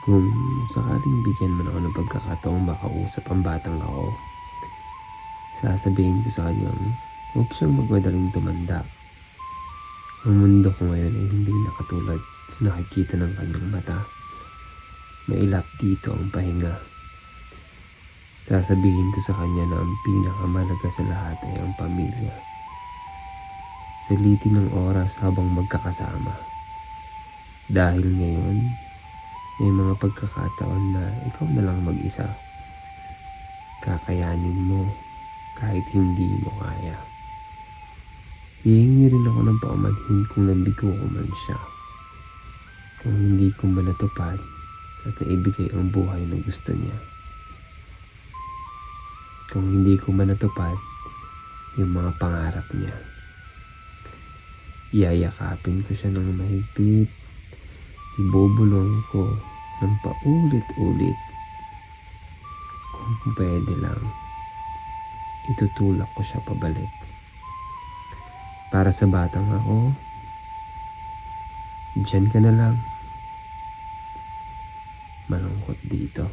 Kung sakaling bigyan man ako ng pagkakataong makausap ang batang ako, sasabihin ko sa kanyang huwag siyang magmadaling tumanda. Ang mundo ko ngayon ay hindi na katulad sa nakikita ng kanyang mata. Mailap dito ang pahinga. Sasabihin ko sa kanya na ang pinakamahalaga sa lahat ay ang pamilya. Sulitin ng oras habang magkakasama. Dahil ngayon, may mga pagkakataon na ikaw na lang mag-isa. Kakayanin mo kahit hindi mo kaya. Hihingi rin ako ng paumanhin kung nabigo ko man siya. Kung hindi ko man natupad at naibigay ang buhay na gusto niya. Kung hindi ko man natupad yung mga pangarap niya. Iyayakapin ko siya ng mahigpit. Ibubulong ko ng paulit-ulit. Kung pwede lang, itutulak ko siya pabalik. Para sa batang ako, diyan ka na lang. Malungkot dito.